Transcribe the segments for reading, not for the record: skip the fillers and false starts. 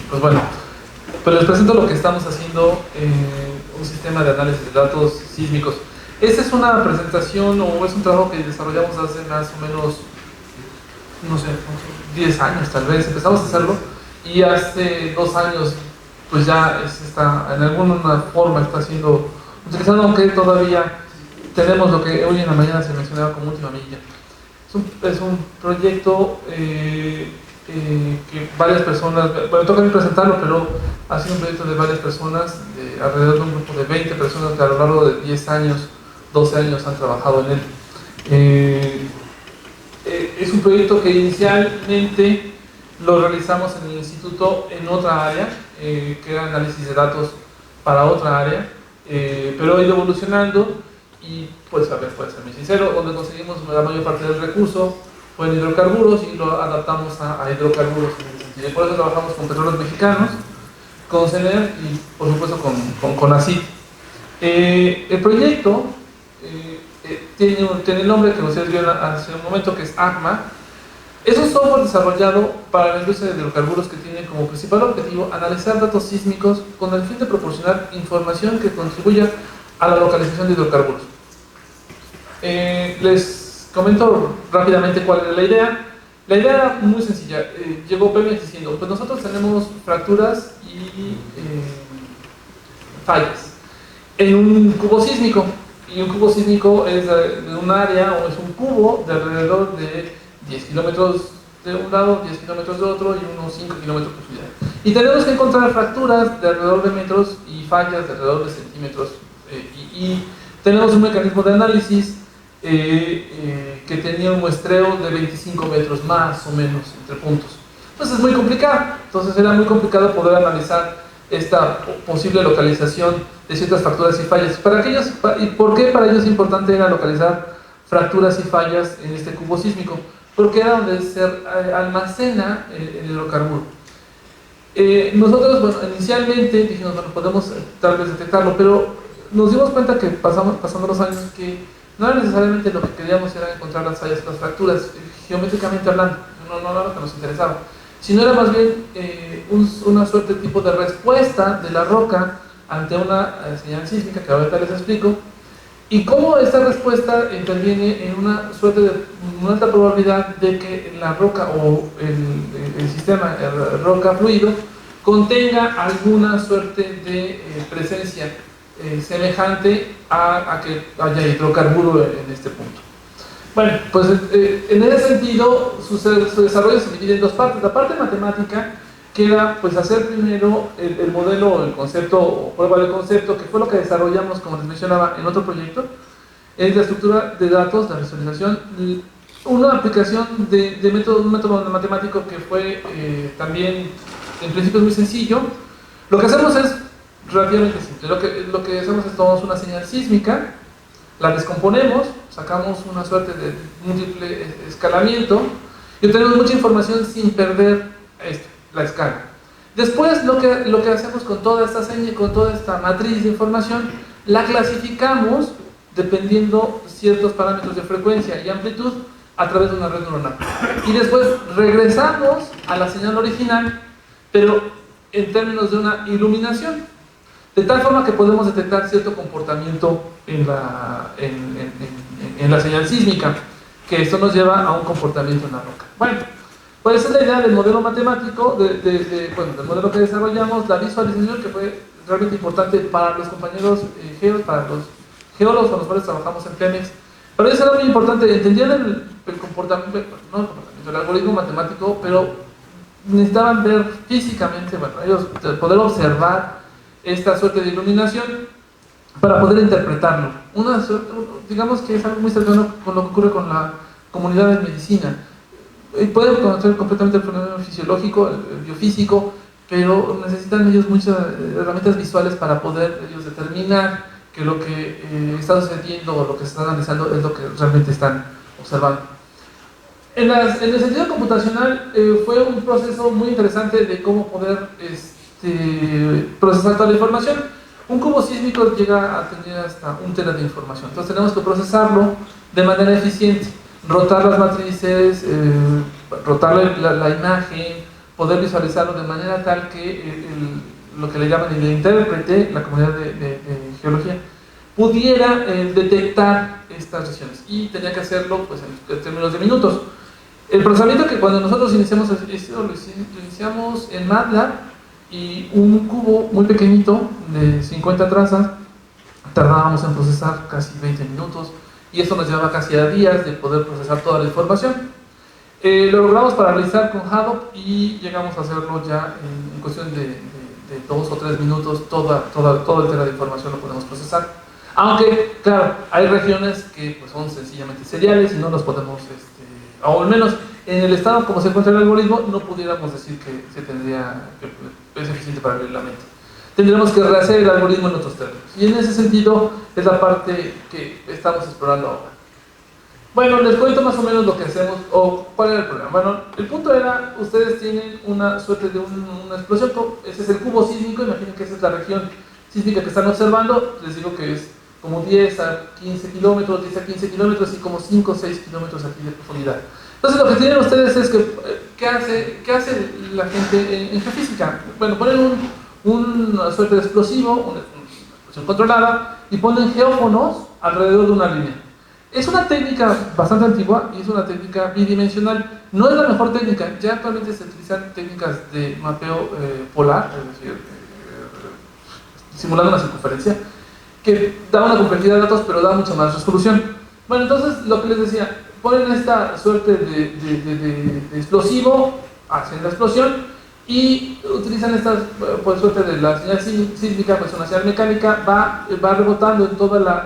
Pues bueno, pues les presento lo que estamos haciendo, un sistema de análisis de datos sísmicos. Esta es una presentación o es un trabajo que desarrollamos hace más o menos, no sé, 10 años tal vez. Empezamos a hacerlo y hace 2 años pues ya está, en alguna forma está siendo utilizado, aunque todavía tenemos lo que hoy en la mañana se mencionaba como última milla. Es un proyecto que varias personas, bueno, toca a mí presentarlo, pero ha sido un proyecto de varias personas, de alrededor de un grupo de 20 personas que a lo largo de 10 años, 12 años han trabajado en él. Es un proyecto que inicialmente lo realizamos en el instituto en otra área, que era análisis de datos para otra área, pero ha ido evolucionando y pues a ver, puede ser muy sincero, donde conseguimos la mayor parte del recurso fue en hidrocarburos y lo adaptamos a hidrocarburos en ese sentido. Y por eso trabajamos con Petróleos Mexicanos, con CENER y por supuesto con CONACYT. El proyecto tiene el nombre que ustedes vieron hace un momento, que es ACMA. Es un software desarrollado para la industria de hidrocarburos que tiene como principal objetivo analizar datos sísmicos con el fin de proporcionar información que contribuya a la localización de hidrocarburos. Les comento rápidamente cuál era la idea. La idea era muy sencilla. Llegó Pemex diciendo, pues nosotros tenemos fracturas y fallas en un cubo sísmico, y un cubo sísmico es de un área o es un cubo de alrededor de 10 kilómetros de un lado, 10 kilómetros de otro y unos 5 kilómetros de profundidad. Y tenemos que encontrar fracturas de alrededor de metros y fallas de alrededor de centímetros. Y tenemos un mecanismo de análisis que tenía un muestreo de 25 metros más o menos entre puntos. Entonces es muy complicado. Entonces era muy complicado poder analizar esta posible localización de ciertas fracturas y fallas. ¿Y por qué para ellos es importante era localizar fracturas y fallas en este cubo sísmico? Porque era donde se almacena el hidrocarburo. Nosotros, bueno, inicialmente dijimos, bueno, podemos tal vez detectarlo, pero nos dimos cuenta que pasando los años que no era necesariamente lo que queríamos era encontrar las fallas y las fracturas, geométricamente hablando, no era lo que nos interesaba, sino era más bien una suerte de tipo de respuesta de la roca ante una señal sísmica, que ahorita les explico, y cómo esta respuesta interviene en una suerte de una alta probabilidad de que la roca o el sistema, el roca fluido, contenga alguna suerte de presencia semejante a que haya hidrocarburo en este punto. Bueno, pues en ese sentido su desarrollo se divide en dos partes. La parte matemática, que era pues hacer primero el modelo, el concepto o prueba de concepto, que fue lo que desarrollamos, como les mencionaba, en otro proyecto, es la estructura de datos, la visualización, una aplicación un método matemático que fue también en principio es muy sencillo. Lo que hacemos es relativamente simple. Lo que hacemos es tomamos una señal sísmica, la descomponemos, sacamos una suerte de múltiple escalamiento y obtenemos mucha información sin perder la escala. Después lo que hacemos con toda esta matriz de información, la clasificamos dependiendo ciertos parámetros de frecuencia y amplitud a través de una red neuronal. Y después regresamos a la señal original, pero en términos de una iluminación, de tal forma que podemos detectar cierto comportamiento en la señal sísmica, que esto nos lleva a un comportamiento en la roca. Bueno, pues esa es la idea del modelo matemático, del modelo que desarrollamos, la visualización, que fue realmente importante para los compañeros para los geólogos con los cuales trabajamos en Pemex. Para ellos era muy importante, entendían el comportamiento, no el comportamiento, el algoritmo matemático, pero necesitaban ver físicamente, bueno, ellos poder observar esta suerte de iluminación para poder interpretarlo. Digamos que es algo muy cercano con lo que ocurre con la comunidad de medicina. Pueden conocer completamente el fenómeno fisiológico, el biofísico, pero necesitan ellos muchas herramientas visuales para poder ellos determinar que lo que está sucediendo o lo que se está analizando es lo que realmente están observando. En el sentido computacional fue un proceso muy interesante de cómo poder procesar toda la información. Un cubo sísmico llega a tener hasta 1 tera de información, entonces tenemos que procesarlo de manera eficiente, rotar las matrices, rotar la imagen, poder visualizarlo de manera tal que lo que le llaman el intérprete, la comunidad de geología, pudiera detectar estas regiones, y tenía que hacerlo pues, en términos de minutos. El procesamiento que cuando nosotros iniciamos lo iniciamos en MATLAB, y un cubo muy pequeñito de 50 trazas tardábamos en procesar casi 20 minutos, y eso nos llevaba casi a días de poder procesar toda la información. Lo logramos paralizar con Hadoop y llegamos a hacerlo ya en cuestión de 2 o 3 minutos. Todo el tera de información lo podemos procesar, aunque claro, hay regiones que pues, son sencillamente seriales y no los podemos, o al menos en el estado como se encuentra el algoritmo, no pudiéramos decir que es eficiente para abrir la mente. Tendremos que rehacer el algoritmo en otros términos, y en ese sentido es la parte que estamos explorando ahora. Bueno, les cuento más o menos lo que hacemos, o cuál era el problema. Bueno, el punto era, ustedes tienen una suerte de una explosión, ese es el cubo sísmico, imaginen que esa es la región sísmica que están observando, les digo que es como 10 a 15 kilómetros, 10 a 15 kilómetros y como 5 o 6 kilómetros aquí de profundidad. Entonces lo que tienen ustedes es que, ¿qué hace la gente en geofísica? Bueno, ponen una suerte de explosivo, una explosión controlada, y ponen geófonos alrededor de una línea. Es una técnica bastante antigua y es una técnica bidimensional. No es la mejor técnica, ya actualmente se utilizan técnicas de mapeo polar, es decir, simulando una circunferencia, que da una complejidad de datos, pero da mucha más resolución. Bueno, entonces lo que les decía, ponen esta suerte de explosivo, hacen la explosión y utilizan esta por suerte de la señal sísmica, pues una señal mecánica, va rebotando en toda la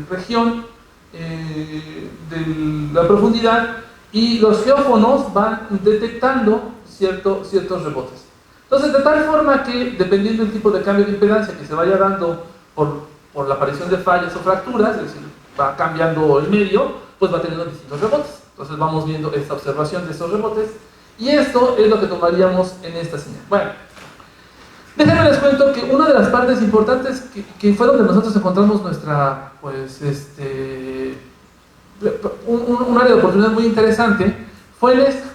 región de la profundidad, y los geófonos van detectando ciertos rebotes. Entonces, de tal forma que, dependiendo del tipo de cambio de impedancia que se vaya dando por la aparición de fallas o fracturas, es decir, va cambiando el medio, pues va teniendo distintos rebotes. Entonces vamos viendo esta observación de estos rebotes, y esto es lo que tomaríamos en esta señal. Bueno, déjenme les cuento que una de las partes importantes que fue donde nosotros encontramos nuestra, pues, un área de oportunidad muy interesante, fue en esto.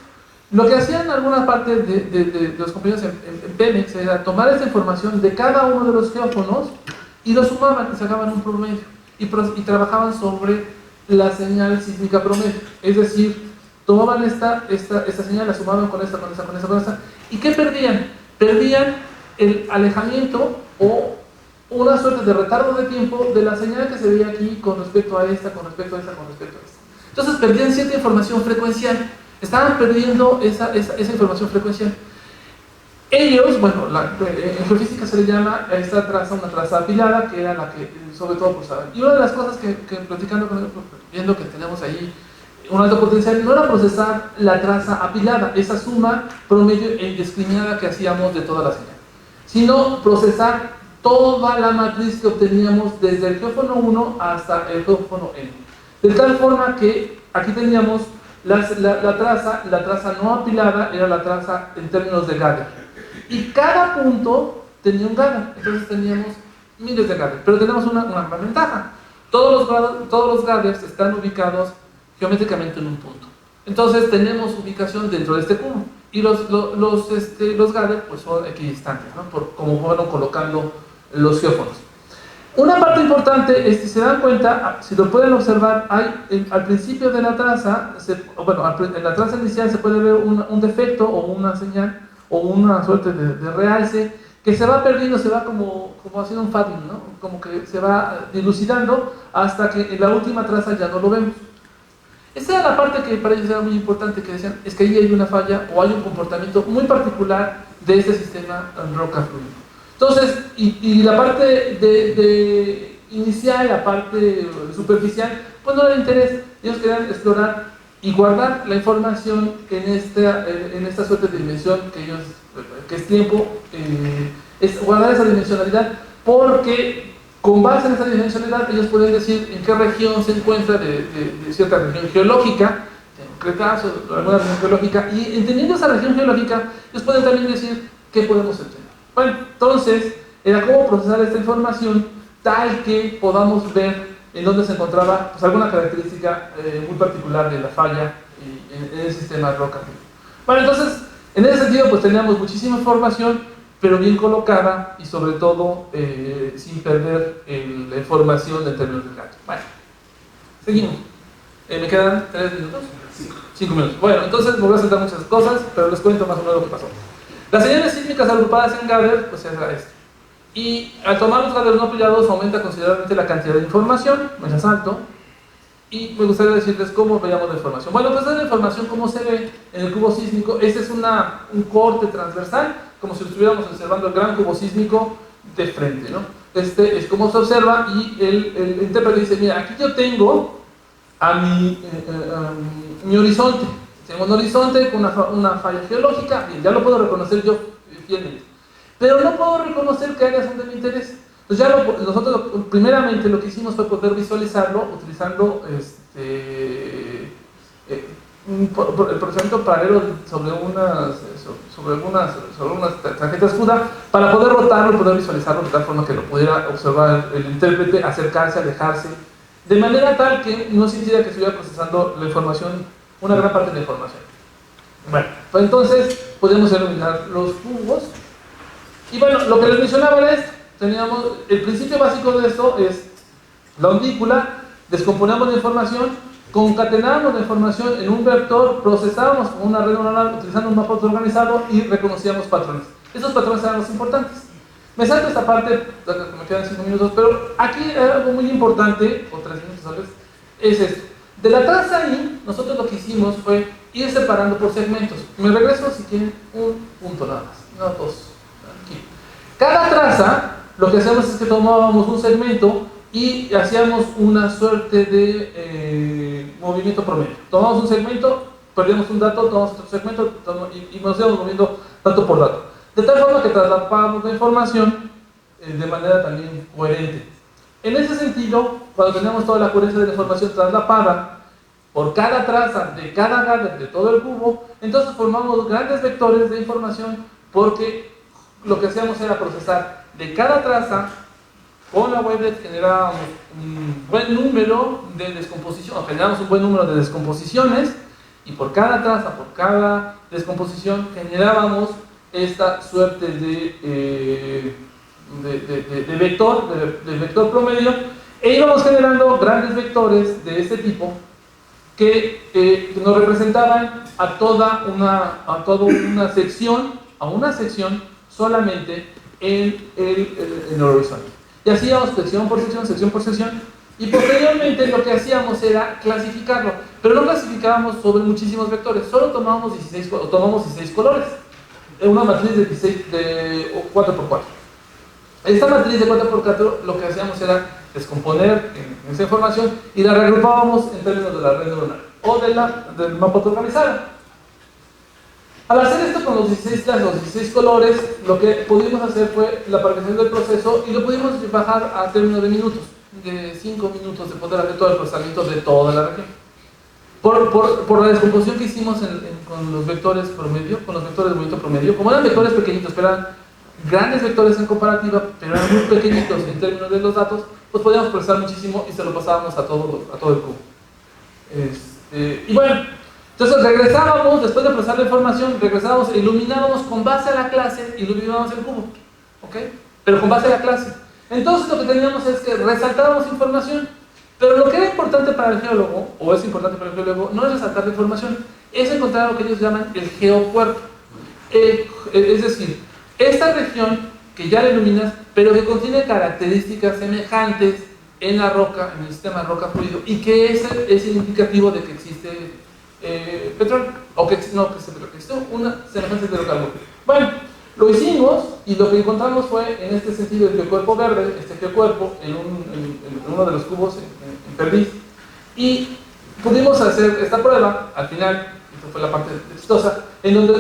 Lo que hacían algunas partes de los compañeros en Pemex era tomar esta información de cada uno de los geófonos y lo sumaban y sacaban un promedio, y trabajaban sobre la señal sísmica promedio. Es decir, tomaban esta señal, la sumaban con esta, ¿y qué perdían? Perdían el alejamiento o una suerte de retardo de tiempo de la señal que se veía aquí con respecto a esta, con respecto a esta. Entonces perdían cierta información frecuencial, estaban perdiendo esa información frecuencial. Ellos, bueno, en geofísica se le llama a esta traza una traza apilada, que era la que sobre todo procesaban. Y una de las cosas que platicando con ellos, viendo que tenemos ahí un alto potencial, no era procesar la traza apilada, esa suma promedio e indiscriminada que hacíamos de toda la señal, sino procesar toda la matriz que obteníamos desde el geófono 1 hasta el geófono N. De tal forma que aquí teníamos la traza no apilada, era la traza en términos de gather. Y cada punto tenía un gather, entonces teníamos miles de gathers, pero tenemos una gran ventaja. Todos los gathers están ubicados geométricamente en un punto. Entonces tenemos ubicación dentro de este cubo. Y los gathers pues son equidistantes, ¿no? Por como fueron colocando los geófonos. Una parte importante es, si se dan cuenta, si lo pueden observar, hay al principio de la traza, en la traza inicial se puede ver un defecto o una señal o una suerte de realce que se va perdiendo, se va como haciendo un fading, ¿no? Como que se va dilucidando hasta que en la última traza ya no lo vemos. Esa era la parte que para ellos era muy importante, que decían, es que ahí hay una falla o hay un comportamiento muy particular de este sistema roca fluido. Entonces, y la parte inicial, la parte superficial, pues no era de interés. Ellos querían explorar y guardar la información en esta suerte de dimensión que es tiempo, es guardar esa dimensionalidad, porque con base en esa dimensionalidad ellos pueden decir en qué región se encuentra de cierta región geológica, de un cretazo, alguna región geológica, y entendiendo esa región geológica, ellos pueden también decir qué podemos entender. Bueno, entonces, era cómo procesar esta información tal que podamos ver en dónde se encontraba pues, alguna característica muy particular de la falla en el sistema roca. Bueno, entonces, En ese sentido, pues teníamos muchísima información, pero bien colocada y sobre todo sin perder la información en términos del gato. Bueno, seguimos. ¿Me quedan 3 minutos? 5 minutos. Bueno, entonces me voy a saltar muchas cosas, pero les cuento más o menos lo que pasó. Las señales sísmicas agrupadas en gather, pues era esto. Y al tomar los gathers no apilados aumenta considerablemente la cantidad de información, me la salto. Y me gustaría decirles cómo veíamos la información. Bueno, pues la información como se ve en el cubo sísmico. Este es un corte transversal, como si lo estuviéramos observando el gran cubo sísmico de frente, ¿no? Este es como se observa y el intérprete dice, mira, aquí yo tengo a mi horizonte. Tengo un horizonte con una falla geológica, bien, ya lo puedo reconocer yo fielmente. Pero no puedo reconocer qué áreas son de mi interés. Entonces nosotros primeramente lo que hicimos fue poder visualizarlo utilizando el procesamiento paralelo sobre unas tarjetas CUDA para poder rotarlo y poder visualizarlo de tal forma que lo pudiera observar el intérprete, acercarse, alejarse, de manera tal que no sintiera que estuviera procesando la información, una gran parte de la información. Bueno, pues entonces podemos eliminar los cubos. Y bueno, lo que les mencionaba es, teníamos, el principio básico de esto es la ondícula, descomponemos la información, concatenamos la información en un vector, procesábamos con una red neuronal utilizando un mapa organizado y reconocíamos patrones. Esos patrones eran los importantes. Me salto esta parte, me quedan 5 minutos, pero aquí algo muy importante, o 3 minutos tal vez, es esto. De la traza I, nosotros lo que hicimos fue ir separando por segmentos. Me regreso si quieren un punto nada más, no dos. Aquí. Cada traza, lo que hacemos es que tomábamos un segmento y hacíamos una suerte de movimiento promedio. Tomamos un segmento, perdíamos un dato, tomamos otro segmento y nos íbamos moviendo dato por dato. De tal forma que trasladamos la información de manera también coherente. En ese sentido, cuando teníamos toda la coherencia de la información traslapada por cada traza de cada gather de todo el cubo, entonces formamos grandes vectores de información porque lo que hacíamos era procesar de cada traza. Con la wavelet generábamos un buen número de descomposiciones, generamos un buen número de descomposiciones y por cada traza, por cada descomposición generábamos esta suerte de vector promedio e íbamos generando grandes vectores de este tipo que nos representaban a toda una sección, solamente en el horizonte. Y así íbamos sección por sección, y posteriormente lo que hacíamos era clasificarlo, pero no clasificábamos sobre muchísimos vectores, solo tomábamos 16 colores, una matriz de 4x4. Esta matriz de 4x4 lo que hacíamos era descomponer en esa información y la reagrupábamos en términos de la red neuronal o del mapa organizado. Al hacer esto con los 16 colores, lo que pudimos hacer fue la parametrización del proceso y lo pudimos bajar a términos de minutos, de 5 minutos de poder hacer todo el procesamiento de toda la región. Por la descomposición que hicimos con los vectores promedio, con los vectores de movimiento promedio, como eran vectores pequeñitos, pero eran grandes vectores en comparativa, pero eran muy pequeñitos en términos de los datos, pues podíamos procesar muchísimo y se lo pasábamos a todo el cubo. Y bueno, entonces regresábamos, después de procesar la información, regresábamos e iluminábamos con base a la clase, iluminábamos el cubo, ¿ok? Pero con base a la clase. Entonces lo que teníamos es que resaltábamos información, pero lo que era importante para el geólogo, o es importante para el geólogo, no es resaltar la información, es encontrar lo que ellos llaman el geocuerpo. Es decir, esta región que ya la iluminas, pero que contiene características semejantes en la roca, en el sistema roca fluido, y que es el indicativo de que existe petróleo, o que existe una semejanza de hidrocarburo. Bueno, lo hicimos y lo que encontramos fue en este sentido el geocuerpo verde, este geocuerpo en uno de los cubos en perdiz, y pudimos hacer esta prueba al final. Esta fue la parte exitosa, en donde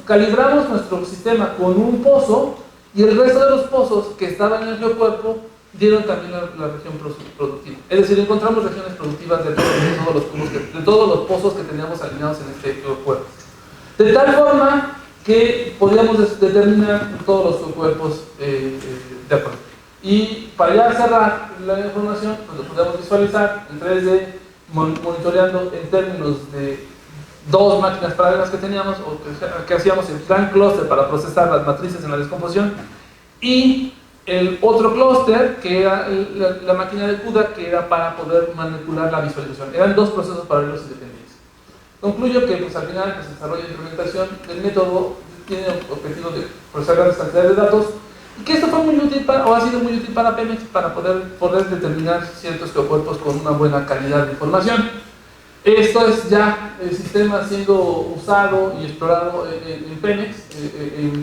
calibramos nuestro sistema con un pozo y el resto de los pozos que estaban en el geocuerpo dieron también la región productiva. Es decir, encontramos regiones productivas de todos los pozos que teníamos alineados en este geocuerpo. De tal forma que podíamos determinar todos los geocuerpos de acuerdo. Y para ya cerrar la información, pues lo podemos visualizar en 3D, monitoreando en términos de dos máquinas paralelas que teníamos, o que hacíamos el gran clúster para procesar las matrices en la descomposición, y el otro clúster, que era la máquina de CUDA, que era para poder manipular la visualización. Eran dos procesos paralelos independientes. Concluyo que pues, al final pues, el desarrollo e implementación del método tiene el objetivo de procesar grandes cantidades de datos, y que esto fue muy útil o ha sido muy útil para Pemex para poder determinar ciertos geocuerpos con una buena calidad de información. Esto es ya el sistema siendo usado y explorado en Pemex.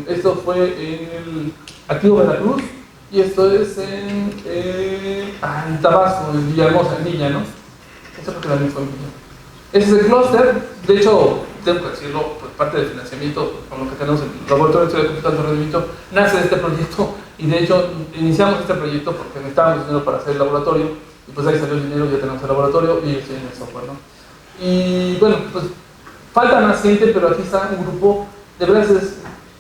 Esto fue en el activo Veracruz, y esto es en Tabasco, en Villahermosa, en Villa, ¿no? Esto porque también fue en Villa. Ese es el clúster. De hecho, tengo que decirlo, por parte del financiamiento, con lo que tenemos en el Laboratorio de Computación de Rendimiento, nace de este proyecto, y de hecho iniciamos este proyecto porque necesitábamos dinero para hacer el laboratorio, y pues ahí salió el dinero, ya tenemos el laboratorio y estoy en el software, ¿no? Y bueno, pues falta más gente, pero aquí está un grupo, de verdad,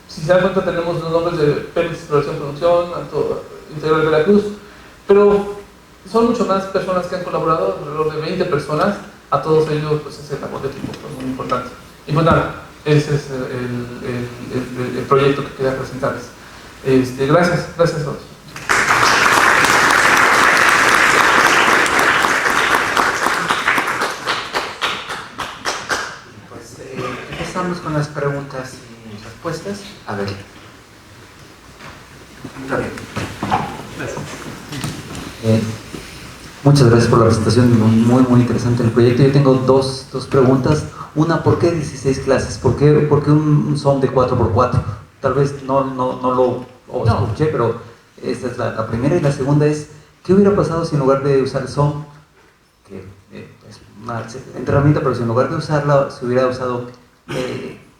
si se dan cuenta tenemos los nombres de Pemex Exploración Producción, Alto Integral de Veracruz, pero son mucho más personas que han colaborado, alrededor de 20 personas. A todos ellos pues ese labor de equipo fue muy importante. Y pues nada, ese es el proyecto que quería presentarles. Gracias a todos. Pues empezamos con las preguntas y respuestas. A ver. Javier. Gracias. Muchas gracias por la presentación, muy interesante el proyecto. Yo tengo dos preguntas. Una, ¿por qué 16 clases? ¿Por qué un SOM de 4x4? Tal vez no lo escuché, pero esta es la primera. Y la segunda es, ¿qué hubiera pasado si en lugar de usar el SOM, que es una excelente herramienta, pero si en lugar de usarla se hubiera usado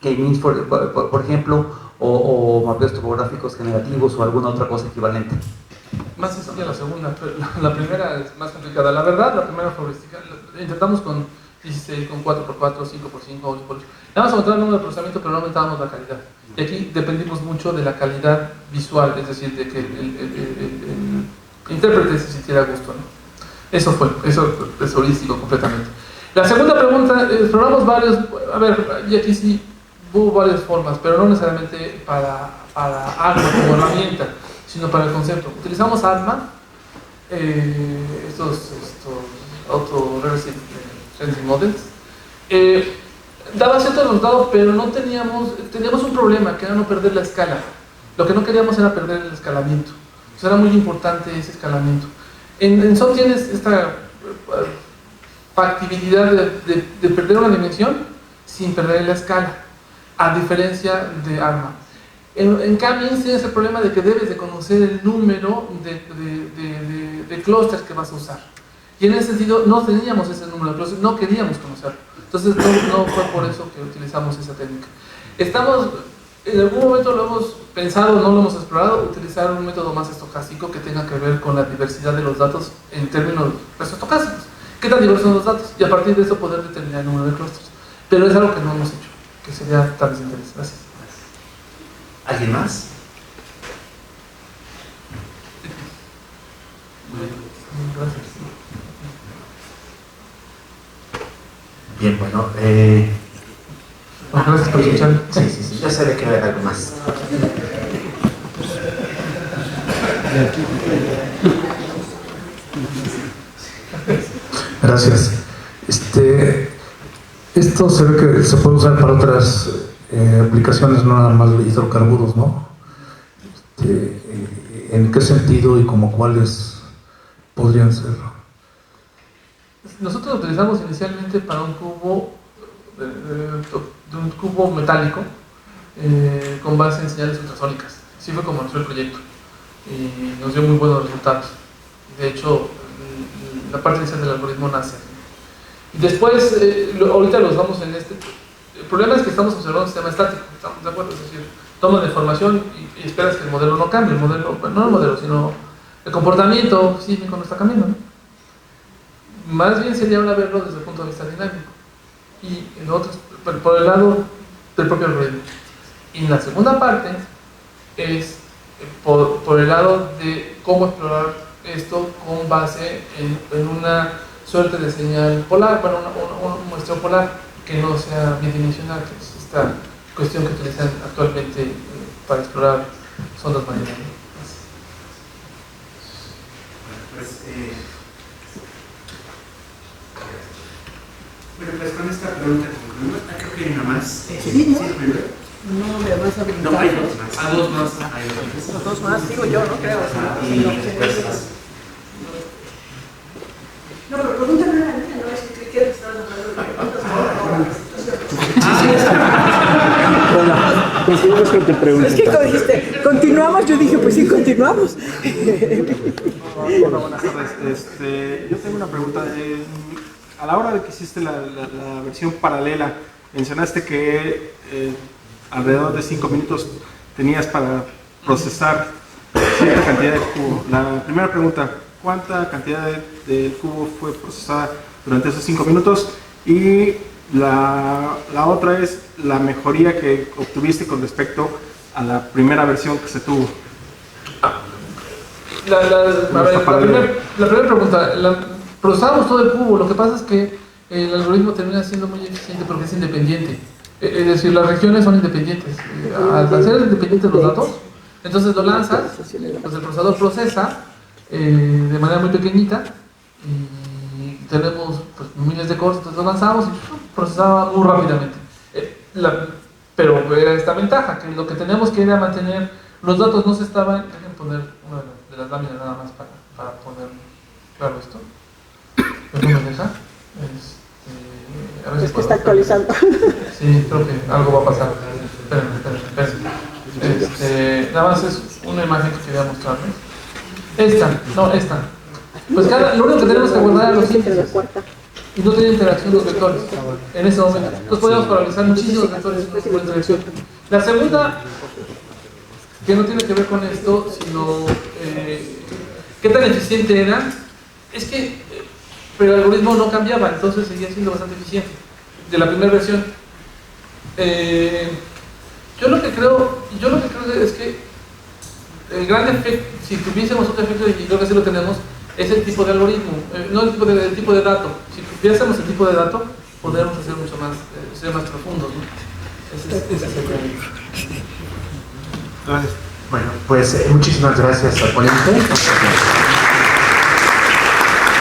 K-means, por ejemplo, o mapeos topográficos generativos o alguna otra cosa equivalente? Más sencilla la segunda, pero la primera es más complicada. La verdad, la primera favorística, intentamos con 16, con 4x4, 5x5, 8x8. Le vamos a aumentar el número de procesamiento, pero no aumentábamos la calidad. Y aquí dependimos mucho de la calidad visual, es decir, de que el intérprete se sintiera a gusto, ¿no? Eso es holístico completamente. La segunda pregunta, exploramos varios, a ver, y aquí sí hubo varias formas, pero no necesariamente para algo como herramienta, sino para el concepto. Utilizamos ALMA, estos Auto-Reversing Sensing Models. Daba cierto resultado, pero no teníamos un problema, que era no perder la escala. Lo que no queríamos era perder el escalamiento. O sea, era muy importante ese escalamiento. En SOM tienes esta factibilidad de perder una dimensión sin perder la escala, a diferencia de ALMA. En cambio, tienes el problema de que debes de conocer el número de clústeres que vas a usar. Y en ese sentido, no teníamos ese número de clústeres, no queríamos conocerlo. Entonces, no fue por eso que utilizamos esa técnica. En algún momento lo hemos pensado, no lo hemos explorado, utilizar un método más estocástico que tenga que ver con la diversidad de los datos en términos estocásticos. ¿Qué tan diversos son los datos? Y a partir de eso poder determinar el número de clústeres. Pero es algo que no hemos hecho, que sería tal vez interesante. Gracias. ¿Alguien más? Gracias. Bien, bueno. Gracias por escuchar. Sí. Yo sabía que iba a haber algo más. Gracias. Esto se ve que se puede usar para otras aplicaciones, no nada más de hidrocarburos, ¿no? ¿En qué sentido y como cuáles podrían ser? Nosotros lo utilizamos inicialmente para un cubo metálico con base en señales ultrasónicas. Así fue como nació el proyecto y nos dio muy buenos resultados. De hecho, la parte inicial del algoritmo nace. Y después, ahorita lo usamos en este. El problema es que estamos observando un sistema estático, ¿estamos de acuerdo? Es decir, tomas la información y esperas que el modelo no cambie. El modelo, bueno, no el modelo, sino el comportamiento sísmico no está cambiando, ¿no? Más bien sería ahora verlo desde el punto de vista dinámico. Y en otros, por el lado del propio algoritmo. Y la segunda parte es por el lado de cómo explorar esto con base en una suerte de señal polar, bueno, un muestreo polar. que no sea bidimensional, que es esta cuestión que utilizan actualmente para explorar sondas marinas, ¿no? Bueno, pues con esta pregunta concluimos. Creo que hay una más. Sí, ¿no? No, me vas a preguntar. No, hay dos más. Dos más. Hay Dos más, digo yo, no creo. y respuestas. No, pero pregúntame a la niña, no es que quieres estar hablando de Continuamos con tu pregunta. Es que cuando dijiste, continuamos, yo dije, pues sí, continuamos. Hola, buenas tardes. Yo tengo una pregunta. A la hora de que hiciste la versión paralela, mencionaste que alrededor de 5 minutos tenías para procesar cierta cantidad de cubo. La primera pregunta, ¿cuánta cantidad de cubo fue procesada durante esos 5 minutos? Y la otra es la mejoría que obtuviste con respecto a la primera versión que se tuvo. La primera pregunta, procesábamos todo el cubo, lo que pasa es que el algoritmo termina siendo muy eficiente porque es independiente. Es decir, las regiones son independientes. Al ser independientes los datos, entonces lo lanzas, pues el procesador procesa de manera muy pequeñita y tenemos pues, miles de cores, entonces lo lanzamos y procesaba muy rápidamente. Pero era esta ventaja, que lo que tenemos que era mantener, los datos no se estaban, déjenme poner una de las láminas nada más para poner claro esto. ¿No me deja? A ver si Es que está actualizando. Sí, creo que algo va a pasar. Espérenme. Nada más es una imagen que quería mostrarles. Esta. Pues lo único que tenemos que guardar es los índices. Y no tiene interacción los vectores en ese momento. Entonces podemos paralizar muchísimos vectores por interacción. La segunda, que no tiene que ver con esto, sino qué tan eficiente era, es que pero el algoritmo no cambiaba, entonces seguía siendo bastante eficiente de la primera versión. Yo lo que creo es que el gran efecto, si tuviésemos un efecto, y creo que sí lo tenemos, es el tipo de algoritmo, no el tipo de dato. Si tuviésemos el tipo de dato, podríamos hacer mucho más, ser más profundos, ¿no? Ese es el gran. Gracias. Bueno, pues muchísimas gracias al ponente.